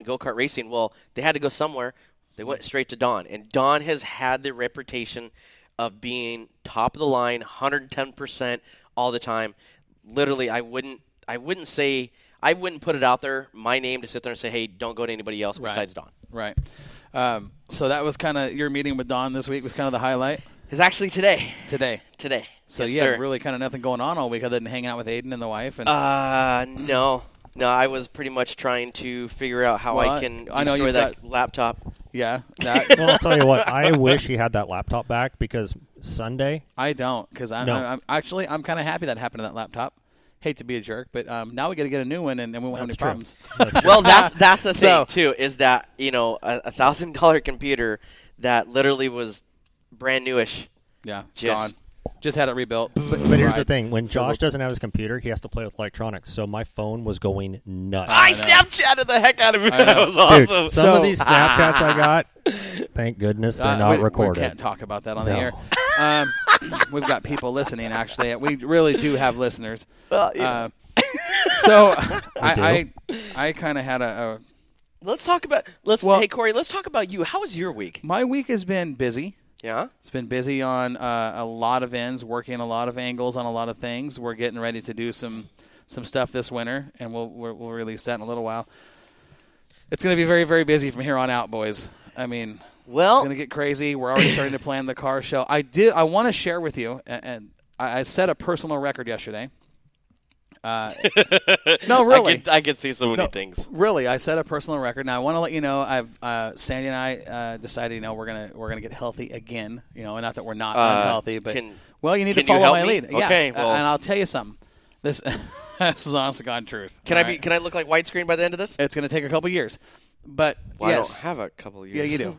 go-kart racing. Well, they had to go somewhere. They went straight to Don, and Don has had the reputation of being top of the line, 110% all the time. Literally, I wouldn't put it out there, my name, to sit there and say, hey, don't go to anybody else besides Don. Right. So that was kind of your meeting with Don this week was kind of the highlight? It's actually today. Today. So yes, you had sir. really kind of nothing going on all week other than hanging out with Aiden and the wife? No. No, I was pretty much trying to figure out how I can destroy that laptop. Yeah. That. Well, I'll tell you what. I wish he had that laptop back because Sunday. I don't, because I'm kind of happy that happened to that laptop. Hate to be a jerk, but now we got to get a new one, and we won't have any problems. Well, that's the thing too, is that a $1,000 computer that literally was brand newish. Yeah, gone. Just had it rebuilt. But here's the thing: when Josh doesn't have his computer, he has to play with electronics. So my phone was going nuts. I Snapchatted the heck out of it. That was awesome. Dude, some of these Snapchats I got, thank goodness they're not recorded. We can't talk about that on the air. We've got people listening. Actually, we really do have listeners. Well, so I kind of had a. Let's talk about. Hey Corey, let's talk about you. How was your week? My week has been busy. Yeah, it's been busy on a lot of ends, working a lot of angles on a lot of things. We're getting ready to do some stuff this winter, and we'll release that in a little while. It's going to be very, very busy from here on out, boys. I mean, it's going to get crazy. We're already starting to plan the car show. I want to share with you, and I set a personal record yesterday. No, really. I could see so many things. Really, I set a personal record. Now I want to let you know, Sandy and I decided, we're gonna get healthy again. Not that we're not unhealthy, but you need to follow my lead. Okay, and I'll tell you something. This is honest to God truth. Can I look like widescreen by the end of this? It's gonna take a couple years, but yes, I don't have a couple of years. Yeah, you do.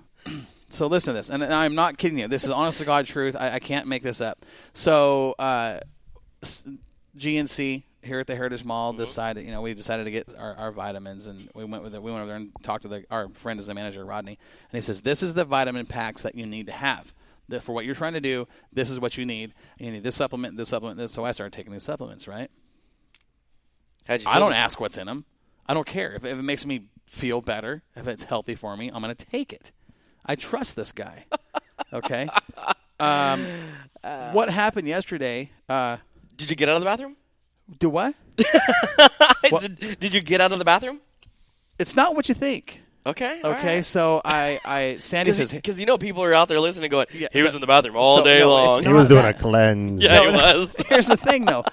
So listen to this, and I'm not kidding you. This is honest to God truth. I can't make this up. So GNC here at the Heritage Mall decided, we decided to get our vitamins, and we went over there and talked to our friend is the manager, Rodney, and he says, this is the vitamin packs that you need to have. For what you're trying to do, this is what you need. You need this supplement, this. So I started taking these supplements, right? I don't ask what's in them. I don't care. If it makes me feel better, if it's healthy for me, I'm going to take it. I trust this guy. Okay? What happened yesterday? Did you get out of the bathroom? Do what? Did you get out of the bathroom? It's not what you think. Okay. Right. So Sandy says, because people are out there listening, going, he was in the bathroom all day long. He was doing a cleanse. Yeah, he was. Here's the thing, though.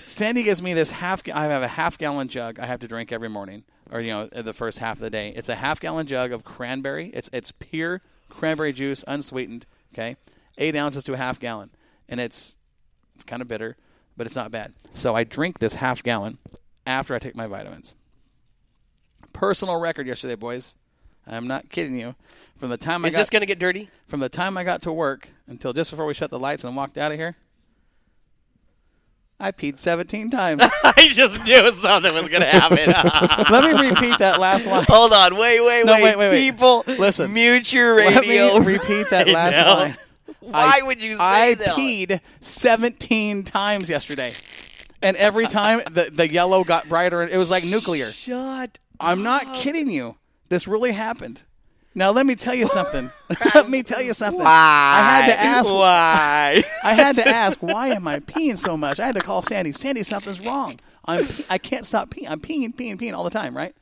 Sandy gives me this I have a half-gallon jug I have to drink every morning, or the first half of the day. It's a half-gallon jug of cranberry. It's pure cranberry juice, unsweetened. Okay, 8 ounces to a half gallon, and it's kind of bitter, but it's not bad. So I drink this half gallon after I take my vitamins. Personal record yesterday, boys. I'm not kidding you. From the time Is this going to get dirty? From the time I got to work until just before we shut the lights and walked out of here, I peed 17 times. I just knew something was going to happen. Let me repeat that last line. Hold on. Wait. People, listen. Mute your radio. Let me repeat that last line. Why would you say that? I peed 17 times yesterday. And every time the yellow got brighter. It was like nuclear. I'm not kidding you. This really happened. Now, let me tell you something. Why? I had to ask. Why? I had to ask, why am I peeing so much? I had to call Sandy. Sandy, something's wrong. I can't stop peeing. I'm peeing all the time, right?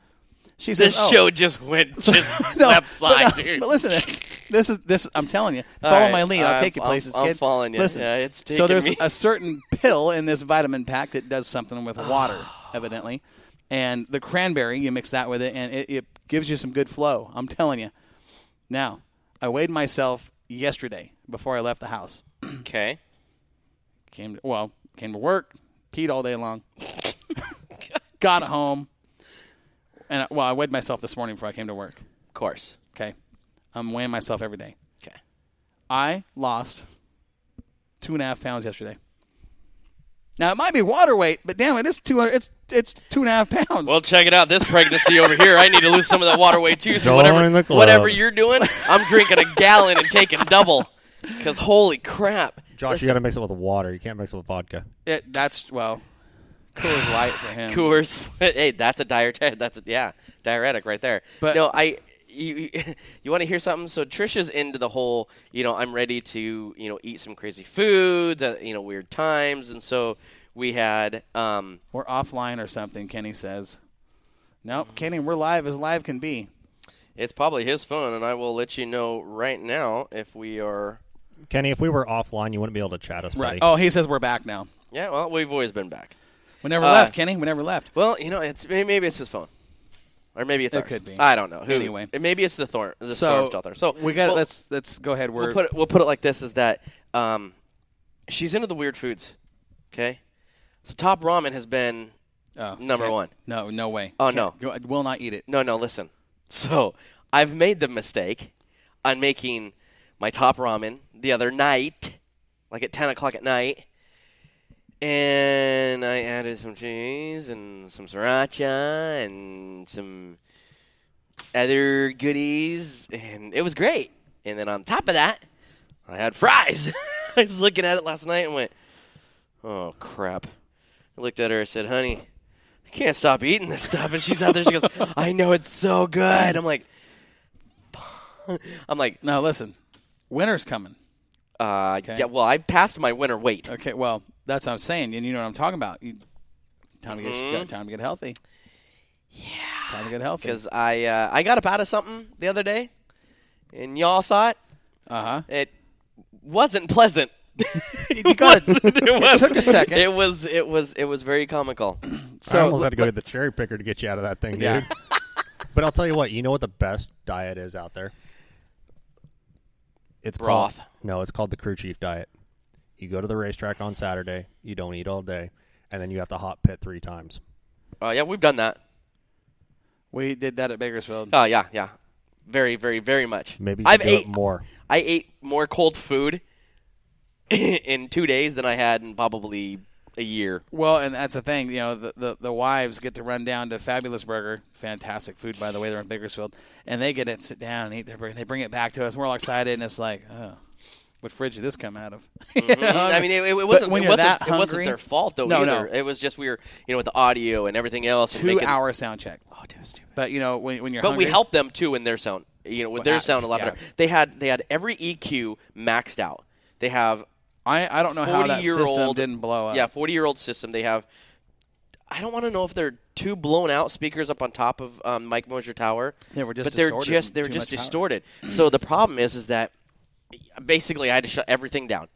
She says, this show just went left side, dude. But listen, this is. I'm telling you, follow my lead. I'll take you places, kid. I'm following you. Listen, yeah, it's taking so there's me. a certain pill in this vitamin pack that does something with water, evidently. And the cranberry, you mix that with it, and it gives you some good flow. I'm telling you. Now, I weighed myself yesterday before I left the house. Okay. Came to work, peed all day long, got home, and I weighed myself this morning before I came to work. Of course. Okay. I'm weighing myself every day. Okay. I lost 2.5 pounds yesterday. Now, it might be water weight, but damn it, it's 2.5 pounds. Well, check it out. This pregnancy over here, I need to lose some of that water weight too. So Join the club. whatever you're doing, I'm drinking a gallon and taking double. Because holy crap. Josh, you got to mix it with water. You can't mix it with vodka. Coors Light for him. Coors. Hey, that's a diuretic right there. But no, you want to hear something? So Trisha's into the whole, I'm ready to, eat some crazy foods at, weird times, and so we had. We're offline or something. Kenny says. Nope, Kenny, we're live as live can be. It's probably his phone, and I will let you know right now if we are. Kenny, if we were offline, you wouldn't be able to chat us, buddy. Right. Oh, he says we're back now. Yeah, well, we've always been back. We never left, Kenny. We never left. Well, it's maybe it's his phone, or maybe it's ours. It could be. I don't know. Anyway, maybe it's the storm shelter. So we got. Let's go ahead. We'll put it like this: is that she's into the weird foods. Okay, so Top Ramen has been number one. No way. Oh no, will not eat it. No, listen. So I've made the mistake on making my Top Ramen the other night, like at 10 o'clock at night. And I added some cheese and some sriracha and some other goodies, and it was great. And then on top of that, I had fries. I was looking at it last night and went, oh, crap. I looked at her and said, honey, I can't stop eating this stuff. And she's out there, she goes, I know, it's so good. I'm like, now listen, winter's coming. Okay. Yeah, well, I passed my winter weight. Okay, well, that's what I'm saying, and you know what I'm talking about. Time to get healthy. Yeah. Time to get healthy. Because I got up out of something the other day, and y'all saw it. It wasn't pleasant. It took a second. It was very comical. So I almost had to go get the cherry picker to get you out of that thing, dude. Yeah. But I'll tell you what. You know what the best diet is out there? It's broth. It's called the crew chief diet. You go to the racetrack on Saturday, you don't eat all day, and then you have to hot pit 3 times. Yeah, we've done that. We did that at Bakersfield. Oh, yeah. Very, very, very much. Maybe you do it more. I ate more cold food in 2 days than I had in probably a year. Well, and that's the thing. The wives get to run down to Fabulous Burger. Fantastic food, by the way. They're in Bakersfield. And they get to sit down and eat their burger. They bring it back to us. We're all excited, and it's like, oh, what fridge did this come out of? Mm-hmm. I mean, it wasn't their fault, though, either. No. It was just we were, with the audio and everything else. 2-hour sound check. Oh, dude, it was stupid. But, when you're But hungry, we helped them, too, in their sound. With their sound a lot better. They had every EQ maxed out. They have I don't know how that system didn't blow up. Yeah, 40-year-old system. They have, I don't want to know if they're 2 blown-out speakers up on top of Mike Mosier Tower. They were just they're just distorted. So the problem is that basically I had to shut everything down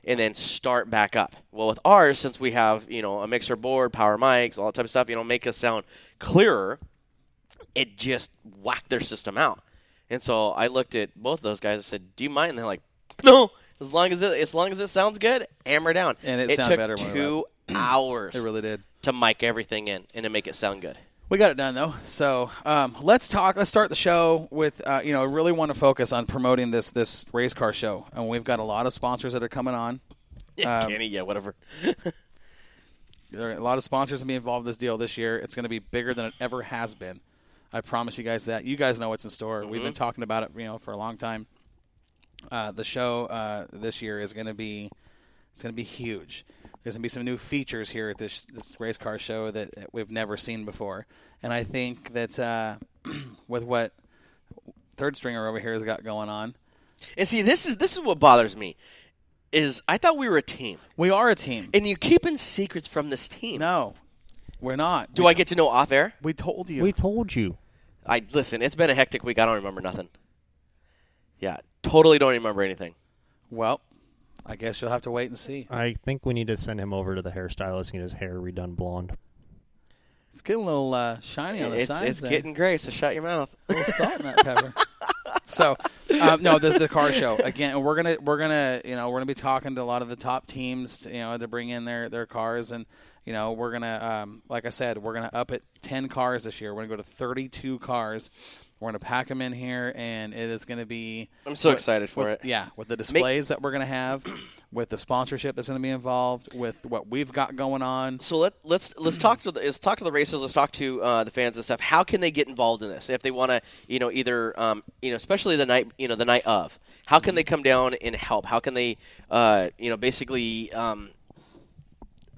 and then start back up. Well, with ours, since we have a mixer board, power mics, all that type of stuff, make us sound clearer, it just whacked their system out. And so I looked at both of those guys and said, "Do you mind?" And they're like, "No. As long as it sounds good, hammer down." And it sounded better when 2 hours. It really did to mic everything in and to make it sound good. We got it done though. So let's start the show with really want to focus on promoting this race car show, and we've got a lot of sponsors that are coming on. Yeah, Kenny, yeah, whatever. There are a lot of sponsors to be involved in this deal this year. It's going to be bigger than it ever has been. I promise you guys that. You guys know what's in store. Mm-hmm. We've been talking about it, for a long time. The show this year is going to be huge. There's going to be some new features here at this race car show that we've never seen before. And I think that with what Third Stringer over here has got going on. And see, this is what bothers me. Is I thought we were a team. We are a team. And you're keeping secrets from this team. No, we're not. Do I get to know off air? We told you. We told you. Listen, it's been a hectic week. I don't remember nothing. Yeah, totally don't remember anything. Well, I guess you'll have to wait and see. I think we need to send him over to the hairstylist and get his hair redone blonde. It's getting a little shiny on the sides. It's getting gray, so shut your mouth. A little salt in that pepper. So, no, the car show again. We're gonna be talking to a lot of the top teams, to bring in their cars, and we're gonna, like I said, we're gonna up it 10 cars this year. We're gonna go to 32 cars. We're going to pack them in here, and it is going to be... I'm so excited for it. Yeah, with the displays that we're going to have, with the sponsorship that's going to be involved, with what we've got going on. So let's talk to the racers. Let's talk to the fans and stuff. How can they get involved in this if they want to? Either especially the night the night of. How can they come down and help? How can they basically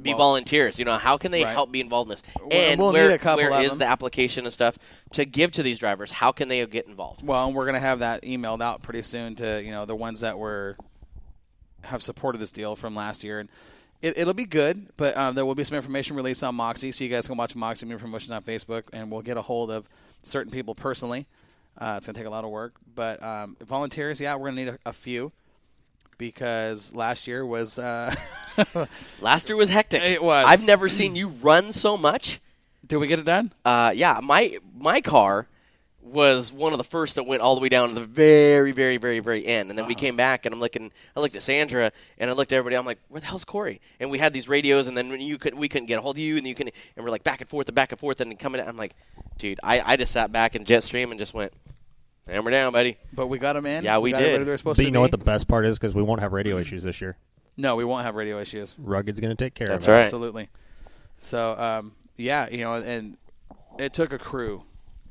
be volunteers. How can they Right. help be involved in this? And we'll need a couple where of is them. the application and stuff to give to these drivers? How can they get involved? Well, and we're going to have that emailed out pretty soon to the ones that have supported this deal from last year, and it'll be good. But there will be some information released on Moxie, so you guys can watch Moxie Media Promotions on Facebook, and we'll get a hold of certain people personally. It's going to take a lot of work, but volunteers, we're going to need a few because last year was Last year was hectic. It was. I've never seen you run so much. Did we get it done? Yeah, my car was one of the first that went all the way down to the very, very, very, very end. And then we came back, and I looked at Sandra, and I looked at everybody. I'm like, where the hell's Corey? And we had these radios, and then we couldn't get a hold of you, and and we're like back and forth, and coming out. I'm like, dude, I just sat back in Jetstream and just went, hammer down, buddy. But we got them in. Yeah, we got did. everybody they're supposed But to you know be. what the best part is? Because we won't have radio issues this year. No, we won't have radio issues. Rugged's going to take care That's of it. right. Absolutely. So, and it took a crew.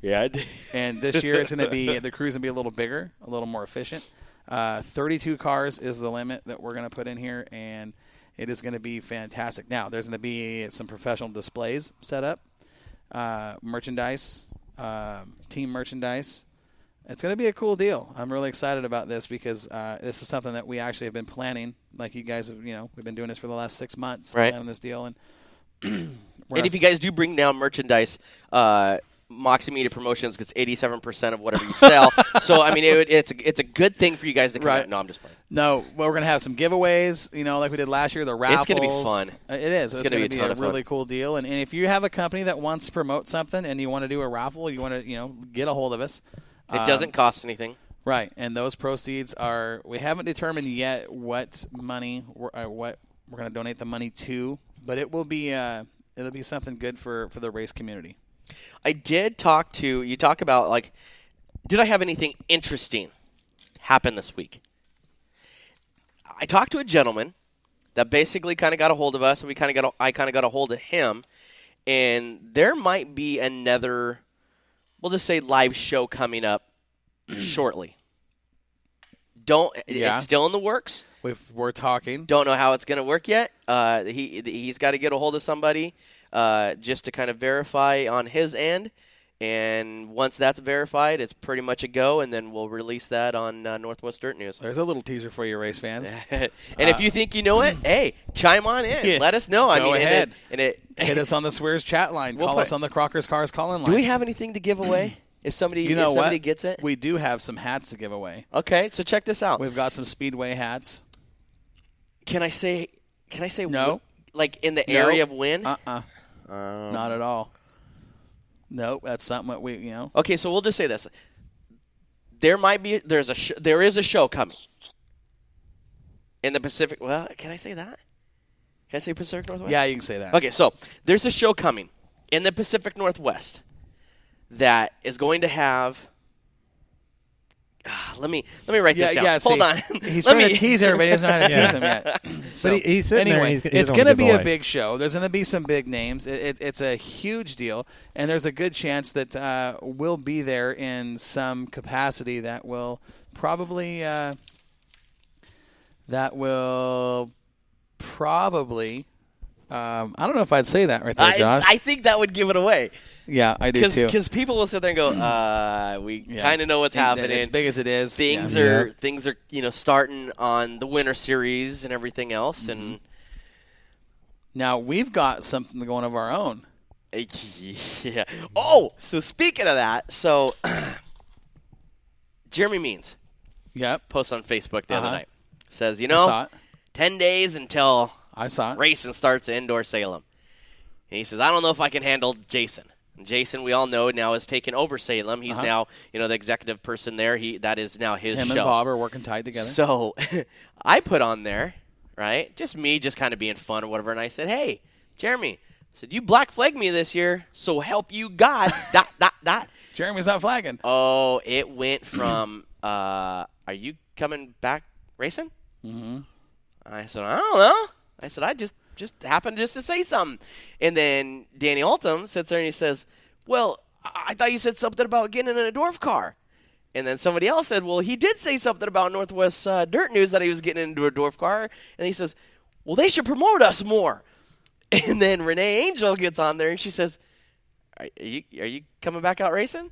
Yeah, I did. And this year it's going to be the crew's going to be a little bigger, a little more efficient. 32 cars is the limit that we're going to put in here, and it is going to be fantastic. Now, there's going to be some professional displays set up, merchandise, team merchandise. It's going to be a cool deal. I'm really excited about this because this is something that we actually have been planning. Like you guys have, we've been doing this for the last 6 months, Right. planning this deal. And And if you guys do bring down merchandise, Moxie Media Promotions gets 87% of whatever you sell. So I mean, it's a good thing for you guys to come Right. out. No, I'm just playing. No, well, we're going to have some giveaways, like we did last year, the raffles. It's gonna be fun. It is. It's gonna going be to a ton be a of fun. really cool deal. And if you have a company that wants to promote something and you want to do a raffle, you want to, get a hold of us. It doesn't cost anything. Right, and those proceeds are, we haven't determined yet what money, what we're going to donate the money to, but it will be, it'll be something good for the race community. I did talk to you. Talk about did I have anything interesting happen this week? I talked to a gentleman that basically kind of got a hold of us, and I kind of got a hold of him, and there might be another, we'll just say, live show coming up shortly. Yeah. It's still in the works. We're talking. Don't know how it's going to work yet. He's got to get a hold of somebody just to kind of verify on his end. And once that's verified, it's pretty much a go, and then we'll release that on Northwest Dirt News. There's a little teaser for you, race fans. And if you think you know it, hey, chime on in. Yeah. Let us know. Go ahead. Hit Hit us on the Swears chat line. We'll Call put- us on the Crockers Cars call-in line. Do we have anything to give away? If somebody what? gets it? We do have some hats to give away. Okay, so check this out. We've got some Speedway hats. Can I say No. Like in the No. area of win? Not at all. Nope, that's something that we, Okay, so we'll just say this. There is a show coming in the Pacific. Well, can I say that? Can I say Pacific Northwest? Yeah, you can say that. Okay, so there's a show coming in the Pacific Northwest that is going to have. Let me write this down. Yeah, Hold see, on. He's Let trying me to tease everybody. He doesn't know how to Yeah. tease them yet. So, But he's sitting there and anyway, he it's doesn't going wanna to give be a away. big show. There's going to be some big names. It's a huge deal, and there's a good chance that we'll be there in some capacity that will probably I don't know if I'd say that right there, Josh. I think that would give it away Yeah, I do too. because people will sit there and go, we kind of know what's And happening. As big as it is, Things yeah. are starting on the Winter Series and everything else, and Now we've got something going of our own. yeah. Oh, so speaking of that, so Jeremy Means Yep, posts on Facebook the other Uh-huh. night, says, I saw it. 10 days until I saw it. racing starts at Indoor Salem. And he says, I don't know if I can handle Jason. And Jason, we all know, now has taken over Salem. He's now, the executive person there. That is now his Him show. and Bob are working tight together. So I put on there, right, just me just kind of being fun or whatever, and I said, hey, Jeremy, I said, you black flagged me this year, so help you God, ... Jeremy's not flagging. Oh, it went from, are you coming back racing? Mm-hmm. I said, I don't know. I said, I just happened just to say something. And then Danny Altum sits there and he says, well, I thought you said something about getting in a dwarf car. And then somebody else said, well, he did say something about Northwest Dirt News that he was getting into a dwarf car. And he says, well, they should promote us more. And then Renee Angel gets on there and she says, are you coming back out racing?